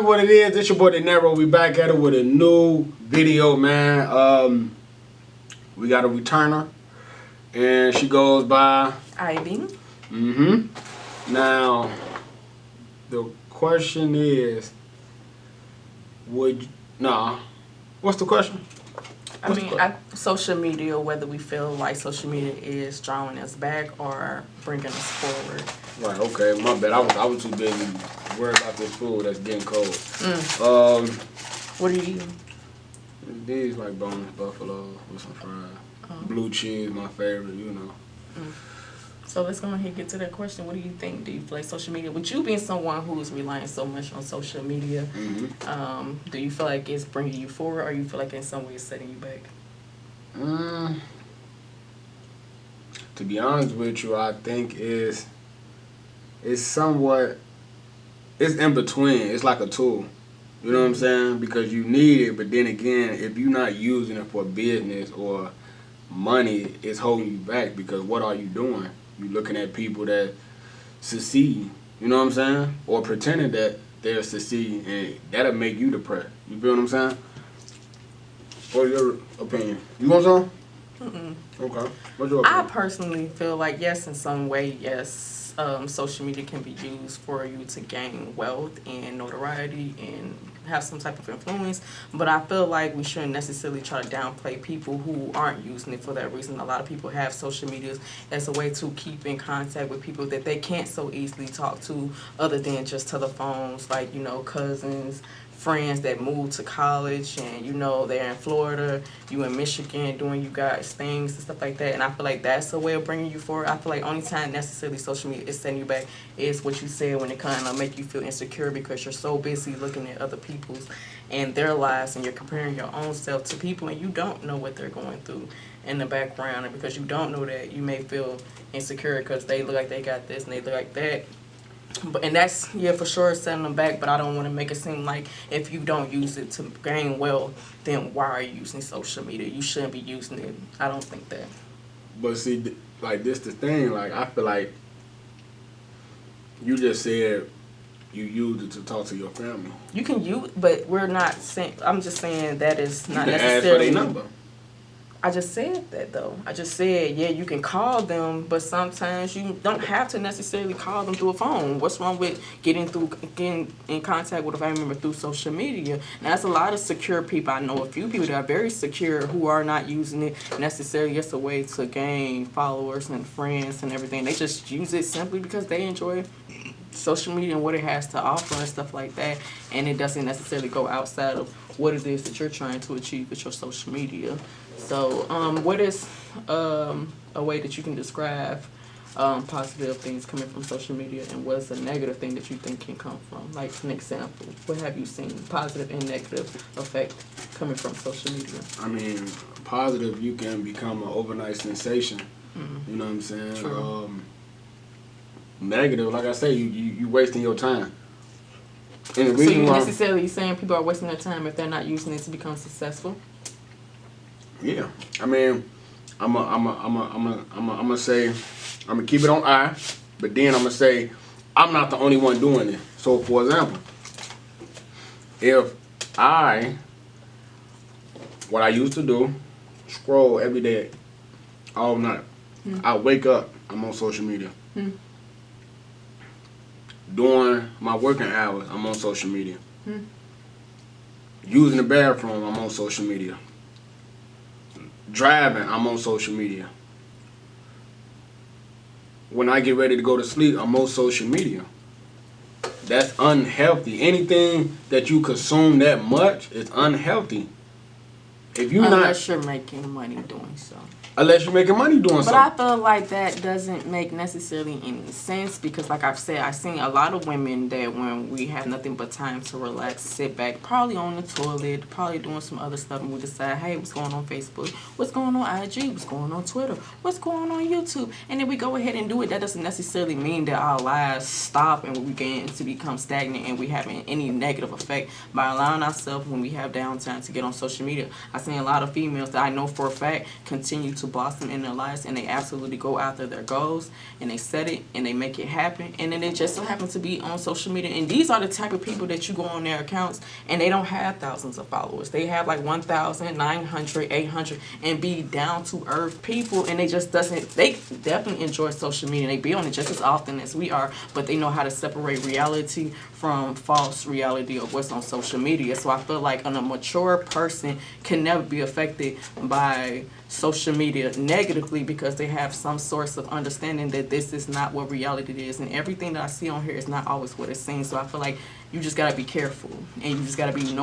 poppin'? What it is? It's your boy De Niro. We back at it with a new video, man. We got a returner, and she goes by Ivy. Now, the question is, what's the question? Social media, whether we feel like social media is drawing us back or bringing us forward. Right, okay, my bad. I was too busy worried about this food that's getting cold. What are you eating? These like boneless buffalo with some fries. Blue cheese, my favorite, you know. So let's go ahead and get to that question. What do you think? Do you feel like social media, with you being someone who's relying so much on social media, do you feel like it's bringing you forward, or you feel like in some way it's setting you back? To be honest with you, I think it's somewhat, it's in between. It's like a tool. You know what I'm saying? Because you need it, but then again, if you're not using it for business or money, it's holding you back, because what are you doing? You're looking at people that succeed, you know what I'm saying? Or pretending that they're succeeding, and that'll make you depressed. You feel what I'm saying? What's your opinion? You want some? Okay. What's your opinion? I personally feel like, yes, in some way, yes, social media can be used for you to gain wealth and notoriety and have some type of influence, but I feel like we shouldn't necessarily try to downplay people who aren't using it for that reason. A lot of people have social medias as a way to keep in contact with people that they can't so easily talk to other than just telephones, like, you know, cousins, friends that moved to college, and you know they're in Florida, you in Michigan doing you guys things and stuff like that. And I feel like that's a way of bringing you forward. I feel like only time necessarily social media is setting you back is what you said, when it kind of make you feel insecure because you're so busy looking at other people's and their lives, and you're comparing your own self to people, and you don't know what they're going through in the background, and because you don't know that, you may feel insecure because they look like they got this and they look like that. And that's, yeah, for sure setting them back, but I don't want to make it seem like if you don't use it to gain wealth, then why are you using social media? You shouldn't be using it. I don't think that. But see, like, this the thing, like, I feel like you just said you used it to talk to your family. You can use, but we're not saying, I'm just saying that is not you can necessarily. ask for their number. I just said that, though. I just said, yeah, you can call them, but sometimes you don't have to necessarily call them through a phone. What's wrong with getting in contact with a family member through social media? Now, that's a lot of secure people. I know a few people that are very secure who are not using it necessarily as a way to gain followers and friends and everything. They just use it simply because they enjoy social media and what it has to offer and stuff like that, and it doesn't necessarily go outside of what it is that you're trying to achieve with your social media. So, what is a way that you can describe positive things coming from social media, and what's a negative thing that you think can come from? Like, an example, what have you seen, positive and negative effect coming from social media? I mean, positive, you can become an overnight sensation. You know what I'm saying? True. Negative, like I say, you wasting your time. And the So reason you why, necessarily saying people are wasting their time if they're not using it to become successful? yeah, I mean, I'm gonna say, I'm gonna keep it on I, but then I'm gonna say I'm not the only one doing it. So, for example, if what I used to do, scroll every day, all night. I wake up, I'm on social media. During my working hours, I'm on social media. Using the bathroom, I'm on social media. Driving, I'm on social media. When I get ready to go to sleep, I'm on social media. That's unhealthy. Anything that you consume that much is unhealthy. If you Unless you're making money doing so. Unless you're making money doing something. But I feel like that doesn't make necessarily any sense, because like I've said, I've seen a lot of women that when we have nothing but time to relax, sit back, probably on the toilet, probably doing some other stuff, and we decide, hey, what's going on Facebook? What's going on IG? What's going on Twitter? What's going on YouTube? And then we go ahead and do it. That doesn't necessarily mean that our lives stop and we begin to become stagnant and we having any negative effect by allowing ourselves, when we have downtime, to get on social media. I I've seen a lot of females that I know for a fact continue to blossom in their lives, and they absolutely go after their goals, and they set it, and they make it happen, and then they just so happen to be on social media. And these are the type of people that you go on their accounts, and they don't have thousands of followers. They have like 1,000, 900, 800, and be down to earth people, and they definitely enjoy social media. They be on it just as often as we are, but they know how to separate reality from false reality of what's on social media. So I feel like a mature person can never be affected by social media negatively because they have some source of understanding that this is not what reality is, and everything that I see on here is not always what it seems. So I feel like you just gotta be careful, and you just gotta be you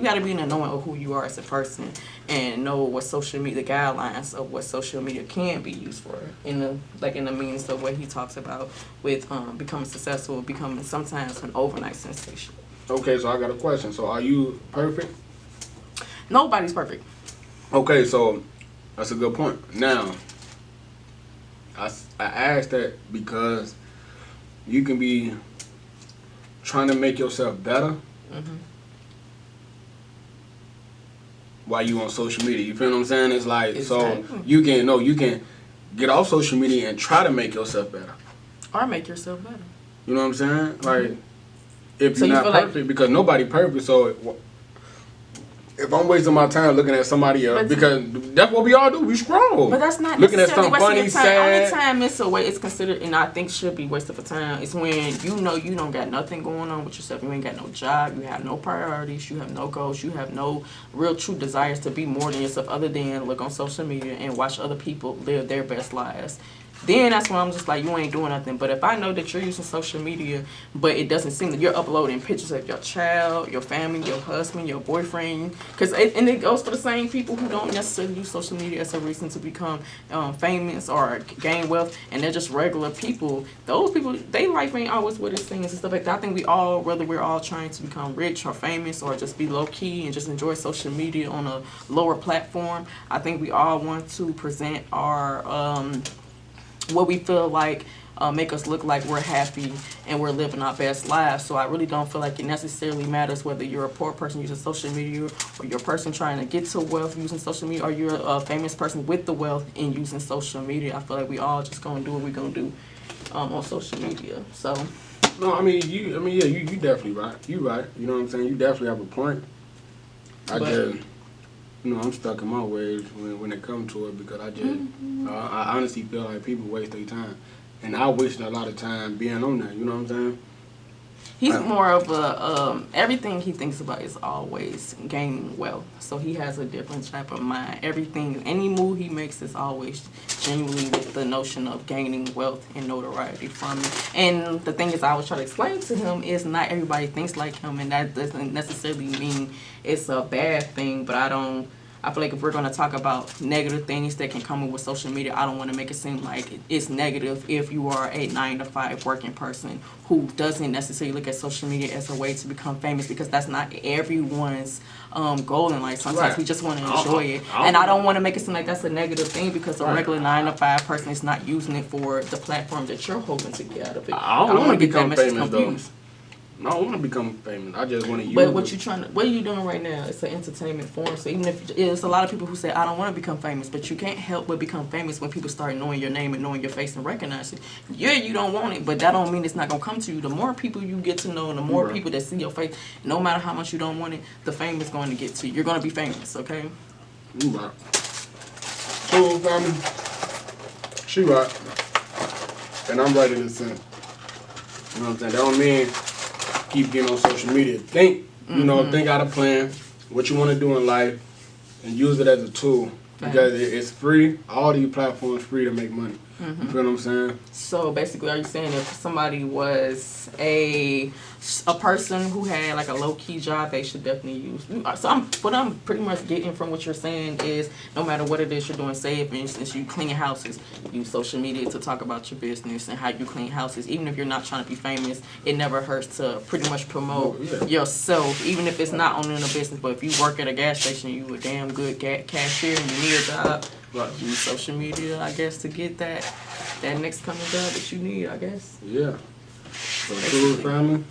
gotta be in the knowing of who you are as a person, and know what social media, the guidelines of what social media can be used for, in the means of what he talks about with becoming successful, becoming sometimes an overnight sensation. Okay, so I got a question. So are you perfect? Nobody's perfect. Okay, so that's a good point. Now, I asked that because you can be trying to make yourself better while you on social media. You feel what I'm saying? It's like, Exactly. so you can get off social media and try to make yourself better. Or make yourself better. You know what I'm saying? Like, if So you're you not feel like- perfect, because nobody perfect, so if I'm wasting my time looking at somebody else, But- because that's what we all do, we scroll. But that's not looking at necessarily something wasting funny, your time. Only sad. time it's considered, and I think should be waste of a time, is when you know you don't got nothing going on with yourself. You ain't got no job. You have no priorities. You have no goals. You have no real true desires to be more than yourself, other than look on social media and watch other people live their best lives. Then that's when I'm just like, you ain't doing nothing. But if I know that you're using social media, but it doesn't seem that you're uploading pictures of your child, your family, your husband, your boyfriend, and it goes for the same people who don't necessarily use social media as a reason to become famous or gain wealth, and they're just regular people. Those people, their life ain't always what it seems and stuff like that. I think whether we're all trying to become rich or famous or just be low key and just enjoy social media on a lower platform, I think we all want to present our what we feel like make us look like we're happy and we're living our best lives. So I really don't feel like it necessarily matters whether you're a poor person using social media, or you're a person trying to get to wealth using social media, or you're a famous person with the wealth and using social media. I feel like we all just gonna do what we're gonna do on social media. So No, you definitely right. You right. You know what I'm saying? You definitely have a point. I'm stuck in my ways when it comes to it, because I honestly feel like people waste their time, and I wasted a lot of time being on that. You know what I'm saying? he's more of a everything he thinks about is always gaining wealth. So he has a different type of mind. Everything, any move he makes is always genuinely with the notion of gaining wealth and notoriety from it. And the thing is, I was trying to explain to him is not everybody thinks like him, and that doesn't necessarily mean it's a bad thing. But I feel like if we're going to talk about negative things that can come with social media, I don't want to make it seem like it's negative if you are a 9-to-5 working person who doesn't necessarily look at social media as a way to become famous, because that's not everyone's goal in life. Sometimes Right. we just want to enjoy it. And I don't want to make it seem like that's a negative thing, because a regular 9-to-5 person is not using it for the platform that you're hoping to get out of it. I don't want to get that become message famous confused. though. I don't want to become famous. I just want to use But it. what are you doing right now? It's an entertainment form. So even if it's a lot of people who say, I don't want to become famous, but you can't help but become famous when people start knowing your name and knowing your face and recognize it. Yeah, you don't want it, but that don't mean it's not gonna come to you. The more people you get to know, and the more people that see your face, no matter how much you don't want it, the fame is going to get to you. You're gonna be famous, okay? You right. So, family, she right, and I'm right in the center. You know what I'm saying? That don't mean keep getting on social media. Think out a plan, what you want to do in life, and use it as a tool. Because it's free. All these platforms free to make money. You feel what I'm saying? So basically, are you saying if somebody was a person who had like a low key job, they should definitely use? So what I'm pretty much getting from what you're saying is, no matter what it is you're doing, say if for instance you clean houses, use social media to talk about your business and how you clean houses. Even if you're not trying to be famous, it never hurts to pretty much promote yourself, even if it's not owning a business. But if you work at a gas station, you a damn good cashier and you need a job. Right. Use social media, I guess, to get that next coming job that you need, I guess. Yeah. So, true family,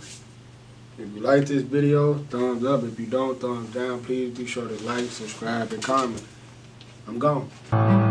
If you like this video, thumbs up. If you don't, thumbs down. Please be sure to like, subscribe, and comment. I'm gone.